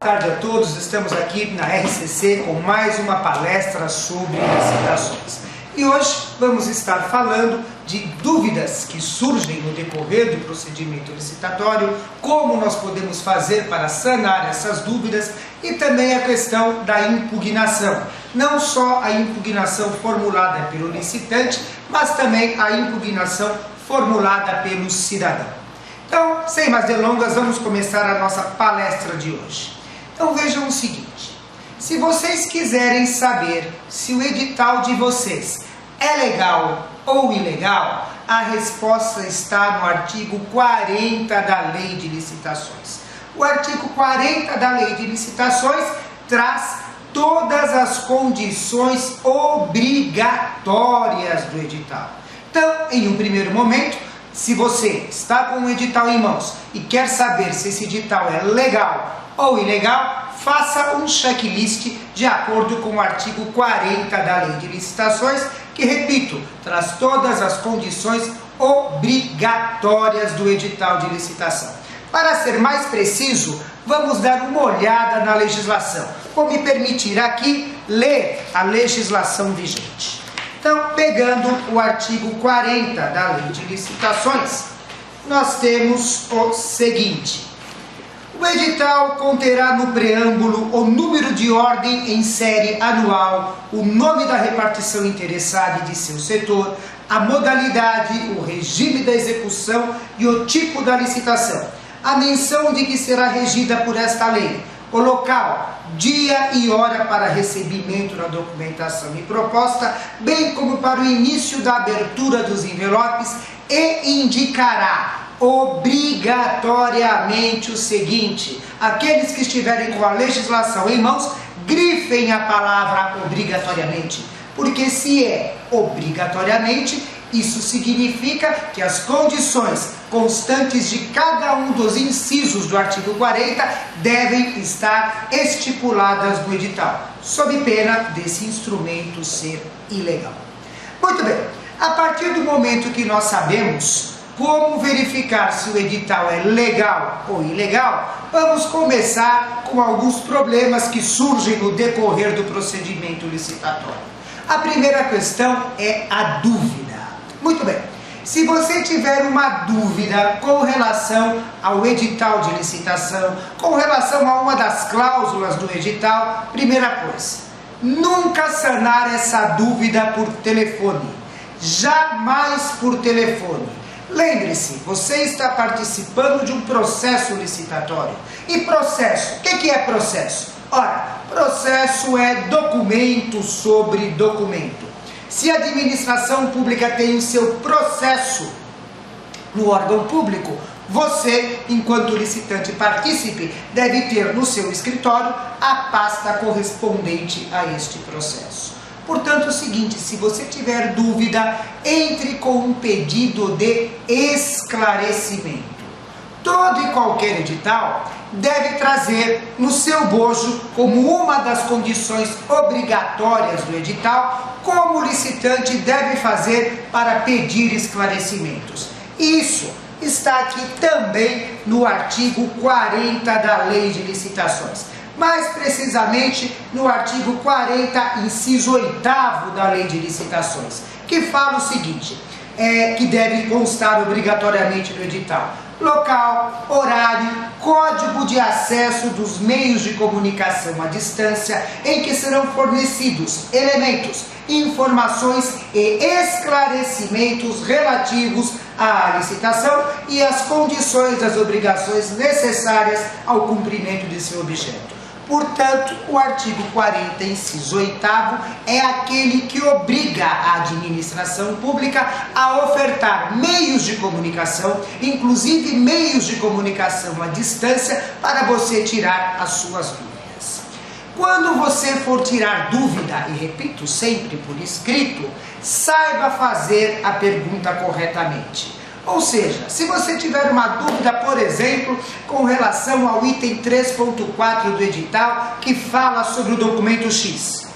Boa tarde a todos, estamos aqui na RCC com mais uma palestra sobre licitações. E hoje vamos estar falando de dúvidas que surgem no decorrer do procedimento licitatório, como nós podemos fazer para sanar essas dúvidas e também a questão da impugnação. Não só a impugnação formulada pelo licitante, mas também a impugnação formulada pelo cidadão. Então, sem mais delongas, vamos começar a nossa palestra de hoje. Então vejam o seguinte, se vocês quiserem saber se o edital de vocês é legal ou ilegal, a resposta está no artigo 40 da Lei de Licitações. O artigo 40 da Lei de Licitações traz todas as condições obrigatórias do edital. Então, em um primeiro momento, se você está com um edital em mãos e quer saber se esse edital é legal ou ilegal, faça um checklist de acordo com o artigo 40 da Lei de Licitações, que, repito, traz todas as condições obrigatórias do edital de licitação. Para ser mais preciso, vamos dar uma olhada na legislação. Vou me permitir aqui ler a legislação vigente. Então, pegando o artigo 40 da Lei de Licitações, nós temos o seguinte: o edital conterá no preâmbulo o número de ordem em série anual, o nome da repartição interessada e de seu setor, a modalidade, o regime da execução e o tipo da licitação, a menção de que será regida por esta lei, o local, dia e hora para recebimento da documentação e proposta, bem como para o início da abertura dos envelopes, e indicará obrigatoriamente o seguinte: aqueles que estiverem com a legislação em mãos, grifem a palavra obrigatoriamente, porque se é obrigatoriamente, isso significa que as condições constantes de cada um dos incisos do artigo 40 devem estar estipuladas no edital, sob pena desse instrumento ser ilegal. Muito bem, a partir do momento que nós sabemos como verificar se o edital é legal ou ilegal, vamos começar com alguns problemas que surgem no decorrer do procedimento licitatório. A primeira questão é a dúvida. Muito bem, se você tiver uma dúvida com relação ao edital de licitação, com relação a uma das cláusulas do edital, primeira coisa, nunca sanar essa dúvida por telefone, jamais por telefone. Lembre-se, você está participando de um processo licitatório. E processo, o que é processo? Ora, processo é documento sobre documento. Se a administração pública tem o seu processo no órgão público, você, enquanto licitante partícipe, deve ter no seu escritório a pasta correspondente a este processo. Portanto, é o seguinte, se você tiver dúvida, entre com um pedido de esclarecimento. Todo e qualquer edital deve trazer no seu bojo, como uma das condições obrigatórias do edital, como o licitante deve fazer para pedir esclarecimentos. Isso está aqui também no artigo 40 da Lei de Licitações. Mais precisamente no artigo 40, inciso 8º da Lei de Licitações, que fala o seguinte, que deve constar obrigatoriamente no edital: local, horário, código de acesso dos meios de comunicação à distância em que serão fornecidos elementos, informações e esclarecimentos relativos à licitação e às condições das obrigações necessárias ao cumprimento de seu objeto. Portanto, o artigo 40, inciso 8º, é aquele que obriga a administração pública a ofertar meios de comunicação, inclusive meios de comunicação à distância, para você tirar as suas dúvidas. Quando você for tirar dúvida, e repito, sempre por escrito, saiba fazer a pergunta corretamente. Ou seja, se você tiver uma dúvida, por exemplo, com relação ao item 3.4 do edital, que fala sobre o documento X.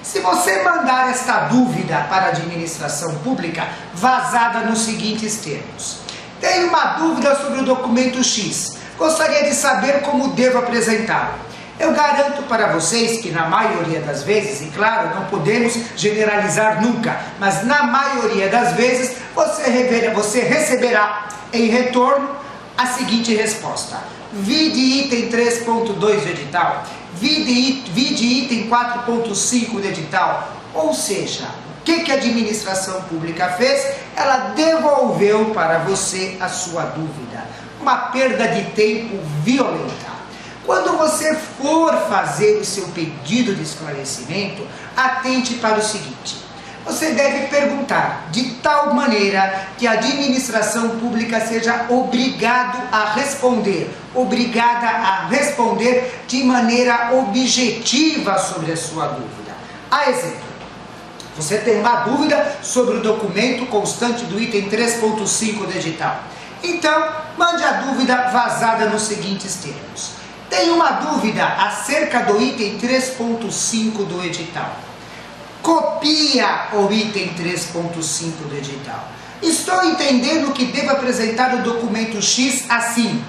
Se você mandar esta dúvida para a administração pública, vazada nos seguintes termos: tenho uma dúvida sobre o documento X, gostaria de saber como devo apresentá-lo. Eu garanto para vocês que na maioria das vezes, e claro, não podemos generalizar nunca, mas na maioria das vezes você receberá em retorno a seguinte resposta: vide item 3.2 do edital, vide item 4.5 do edital. Ou seja, o que a administração pública fez? Ela devolveu para você a sua dúvida. Uma perda de tempo violenta. Quando você for fazer o seu pedido de esclarecimento, atente para o seguinte: você deve perguntar de tal maneira que a administração pública seja obrigada a responder de maneira objetiva sobre a sua dúvida. A exemplo, você tem uma dúvida sobre o documento constante do item 3.5 do edital. Então, mande a dúvida vazada nos seguintes termos: tem uma dúvida acerca do item 3.5 do edital. Copia o item 3.5 do edital. Estou entendendo que devo apresentar o documento X assim.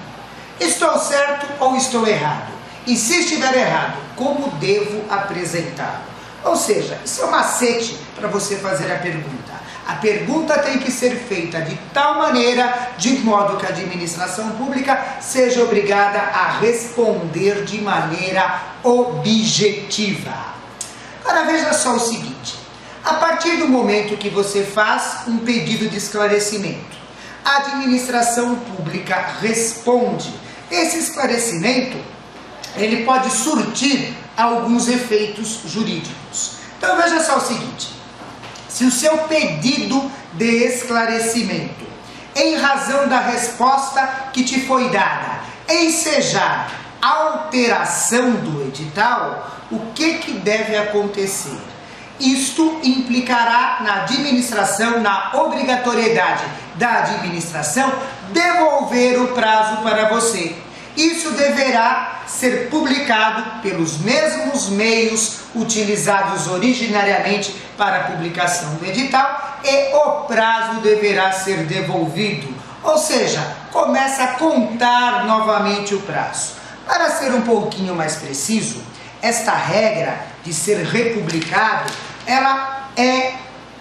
Estou certo ou estou errado? E se estiver errado, como devo apresentá-lo? Ou seja, isso é um macete para você fazer a pergunta. A pergunta tem que ser feita de tal maneira, de modo que a administração pública seja obrigada a responder de maneira objetiva. Agora veja só o seguinte: a partir do momento que você faz um pedido de esclarecimento, a administração pública responde. Esse esclarecimento, ele pode surtir alguns efeitos jurídicos. Então veja só o seguinte: se o seu pedido de esclarecimento, em razão da resposta que te foi dada, ensejar alteração do edital, o que deve acontecer? Isto implicará na administração, na obrigatoriedade da administração devolver o prazo para você. Isso deverá ser publicado pelos mesmos meios utilizados originariamente para a publicação do edital e o prazo deverá ser devolvido. Ou seja, começa a contar novamente o prazo. Para ser um pouquinho mais preciso, esta regra de ser republicado, ela é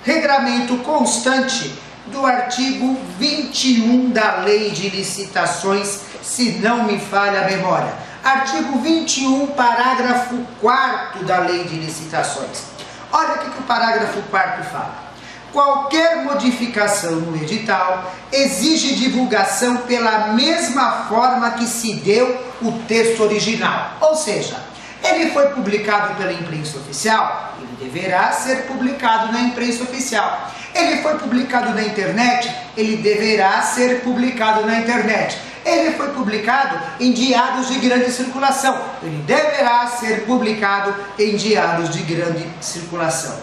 regramento constante do artigo 21 da Lei de Licitações, se não me falha a memória. Artigo 21, parágrafo 4º da Lei de Licitações. Olha o que o parágrafo 4º fala. Qualquer modificação no edital exige divulgação pela mesma forma que se deu o texto original. Ou seja, ele foi publicado pela imprensa oficial, ele deverá ser publicado na imprensa oficial. Ele foi publicado na internet, ele deverá ser publicado na internet. Ele foi publicado em diários de grande circulação, ele deverá ser publicado em diários de grande circulação.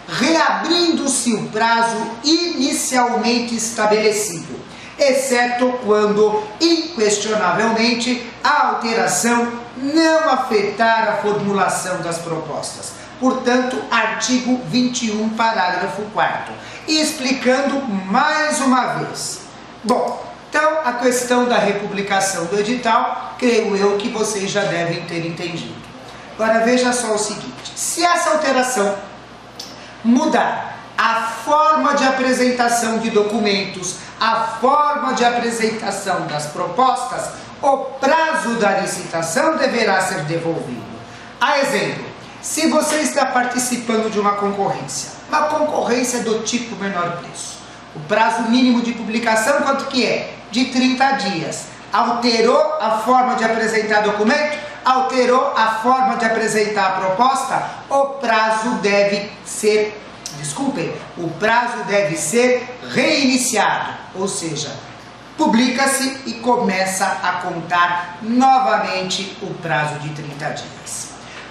Reabrindo-se o prazo inicialmente estabelecido, exceto quando, inquestionavelmente, a alteração não afetar a formulação das propostas. Portanto, artigo 21, parágrafo 4º. E explicando mais uma vez. Bom, então a questão da republicação do edital, creio eu que vocês já devem ter entendido. Agora veja só o seguinte: se essa alteração mudar a forma de apresentação de documentos, a forma de apresentação das propostas, o prazo da licitação deverá ser devolvido. A exemplo, se você está participando de uma concorrência do tipo menor preço, o prazo mínimo de publicação quanto que é? De 30 dias. Alterou a forma de apresentar documento? Alterou a forma de apresentar a proposta? O prazo deve ser, o prazo deve ser reiniciado, ou seja, publica-se e começa a contar novamente o prazo de 30 dias.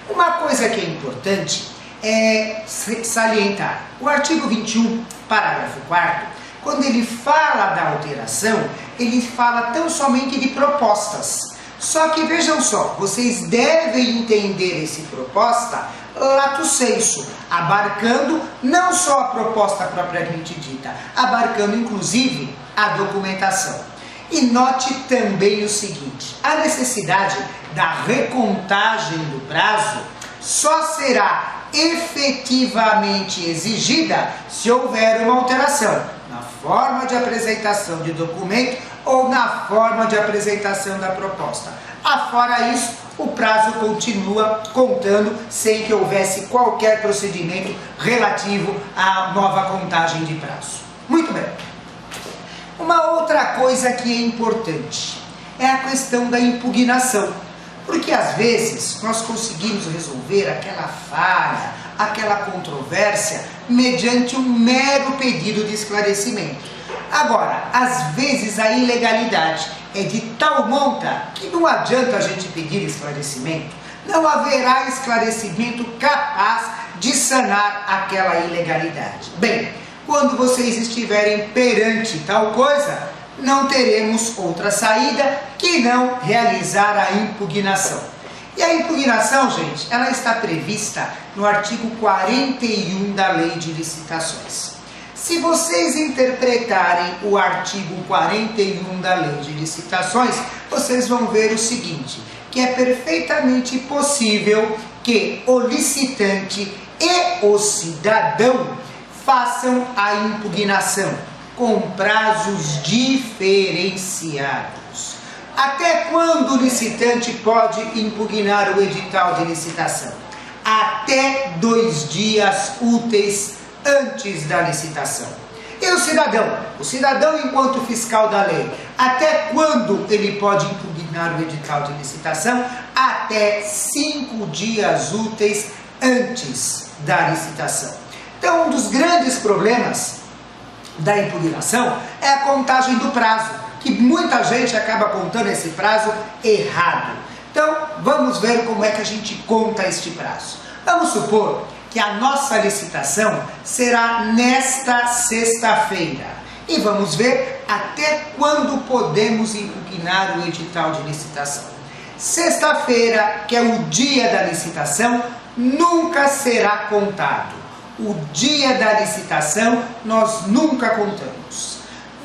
Uma coisa que é importante é salientar: o artigo 21, parágrafo 4º, quando ele fala da alteração, ele fala tão somente de propostas. Só que vejam só, vocês devem entender esse proposta lato sensu, abarcando não só a proposta propriamente dita, abarcando inclusive a documentação. E note também o seguinte: a necessidade da recontagem do prazo só será efetivamente exigida se houver uma alteração na forma de apresentação de documento ou na forma de apresentação da proposta. Afora isso, o prazo continua contando sem que houvesse qualquer procedimento relativo à nova contagem de prazo. Muito bem. Uma outra coisa que é importante é a questão da impugnação. Porque às vezes nós conseguimos resolver aquela falha, aquela controvérsia, mediante um mero pedido de esclarecimento. Agora, às vezes a ilegalidade é de tal monta que não adianta a gente pedir esclarecimento, não haverá esclarecimento capaz de sanar aquela ilegalidade. Bem, quando vocês estiverem perante tal coisa, não teremos outra saída que não realizar a impugnação. E a impugnação, gente, ela está prevista no artigo 41 da Lei de Licitações. Se vocês interpretarem o artigo 41 da Lei de Licitações, vocês vão ver o seguinte, que é perfeitamente possível que o licitante e o cidadão façam a impugnação com prazos diferenciados. Até quando o licitante pode impugnar o edital de licitação? Até 2 dias úteis antes da licitação. E o cidadão? O cidadão, enquanto fiscal da lei, até quando ele pode impugnar o edital de licitação? Até 5 dias úteis antes da licitação. Então, um dos grandes problemas da impugnação é a contagem do prazo, que muita gente acaba contando esse prazo errado. Então, vamos ver como é que a gente conta este prazo. Vamos supor que a nossa licitação será nesta sexta-feira. E vamos ver até quando podemos impugnar o edital de licitação. Sexta-feira, que é o dia da licitação, nunca será contado. O dia da licitação nós nunca contamos.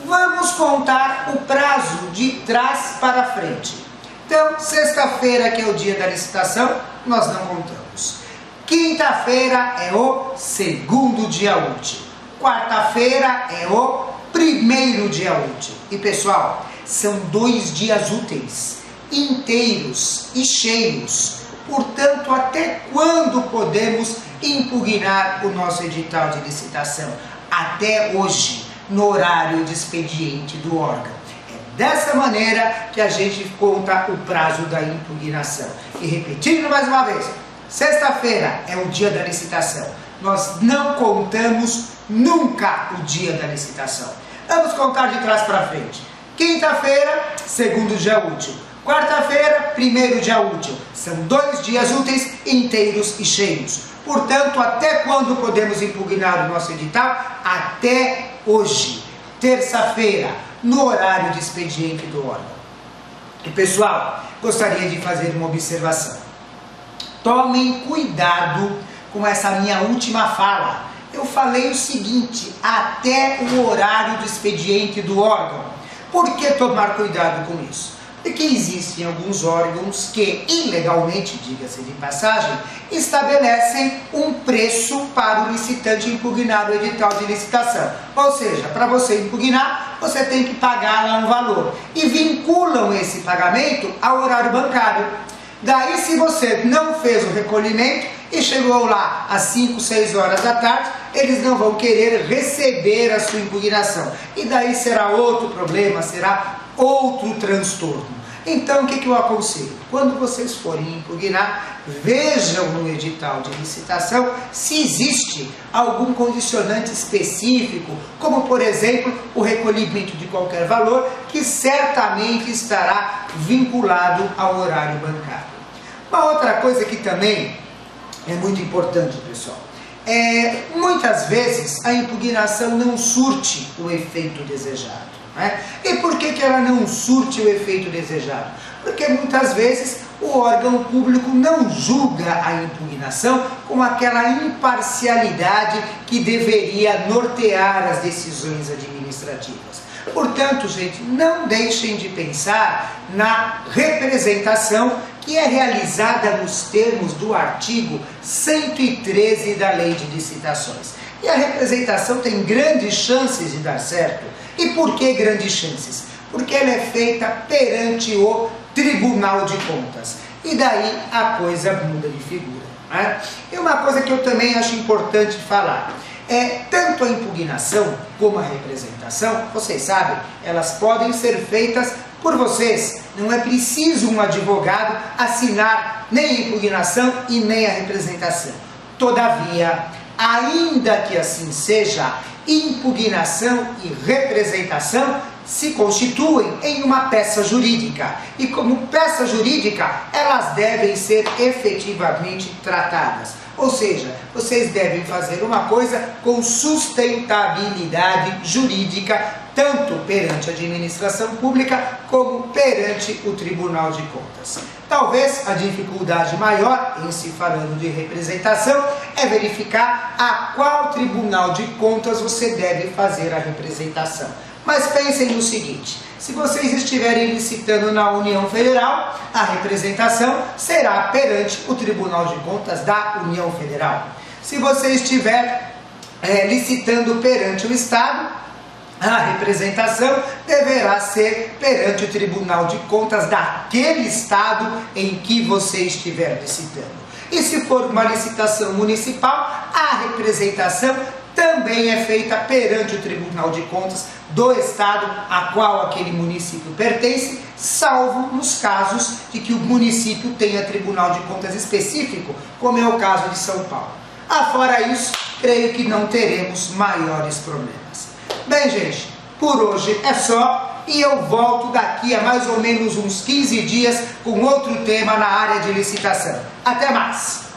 Vamos contar o prazo de trás para frente. Então, sexta-feira, que é o dia da licitação, nós não contamos. Quinta-feira é o segundo dia útil. Quarta-feira é o primeiro dia útil. E pessoal, são 2 dias úteis, inteiros e cheios. Portanto, até quando podemos impugnar o nosso edital de licitação? Até hoje, no horário de expediente do órgão. É dessa maneira que a gente conta o prazo da impugnação. E repetindo mais uma vez, sexta-feira é o dia da licitação. Nós não contamos nunca o dia da licitação. Vamos contar de trás para frente. Quinta-feira, segundo dia útil. Quarta-feira, primeiro dia útil. São 2 dias úteis inteiros e cheios. Portanto, até quando podemos impugnar o nosso edital? Até hoje. Terça-feira, no horário de expediente do órgão. E pessoal, gostaria de fazer uma observação. Tomem cuidado com essa minha última fala. Eu falei o seguinte, até o horário do expediente do órgão. Por que tomar cuidado com isso? Porque existem alguns órgãos que, ilegalmente, diga-se de passagem, estabelecem um preço para o licitante impugnar o edital de licitação. Ou seja, para você impugnar, você tem que pagar lá um valor. E vinculam esse pagamento ao horário bancário. Daí, se você não fez o recolhimento e chegou lá às 5, 6 horas da tarde, eles não vão querer receber a sua impugnação. E daí será outro problema, será outro transtorno. Então, o que eu aconselho? Quando vocês forem impugnar, vejam no edital de licitação se existe algum condicionante específico, como, por exemplo, o recolhimento de qualquer valor, que certamente estará vinculado ao horário bancário. Uma outra coisa que também é muito importante, pessoal, muitas vezes a impugnação não surte o efeito desejado. E por que ela não surte o efeito desejado? Porque muitas vezes o órgão público não julga a impugnação com aquela imparcialidade que deveria nortear as decisões administrativas. Portanto, gente, não deixem de pensar na representação que é realizada nos termos do artigo 113 da Lei de Licitações. E a representação tem grandes chances de dar certo. E por que grandes chances? Porque ela é feita perante o Tribunal de Contas. E daí a coisa muda de figura, né? E uma coisa que eu também acho importante falar é tanto a impugnação como a representação, vocês sabem, elas podem ser feitas por vocês. Não é preciso um advogado assinar nem a impugnação e nem a representação. Todavia, ainda que assim seja, impugnação e representação se constituem em uma peça jurídica. E como peça jurídica, elas devem ser efetivamente tratadas. Ou seja, vocês devem fazer uma coisa com sustentabilidade jurídica, tanto perante a administração pública como perante o Tribunal de Contas. Talvez a dificuldade maior em se falando de representação é verificar a qual Tribunal de Contas você deve fazer a representação. Mas pensem no seguinte: se vocês estiverem licitando na União Federal, a representação será perante o Tribunal de Contas da União Federal. Se você estiver licitando perante o Estado, a representação deverá ser perante o Tribunal de Contas daquele Estado em que você estiver licitando. E se for uma licitação municipal, a representação também é feita perante o Tribunal de Contas do Estado a qual aquele município pertence, salvo nos casos de que o município tenha Tribunal de Contas específico, como é o caso de São Paulo. Afora isso, creio que não teremos maiores problemas. Bem, gente, por hoje é só, e eu volto daqui a mais ou menos uns 15 dias com outro tema na área de licitação. Até mais!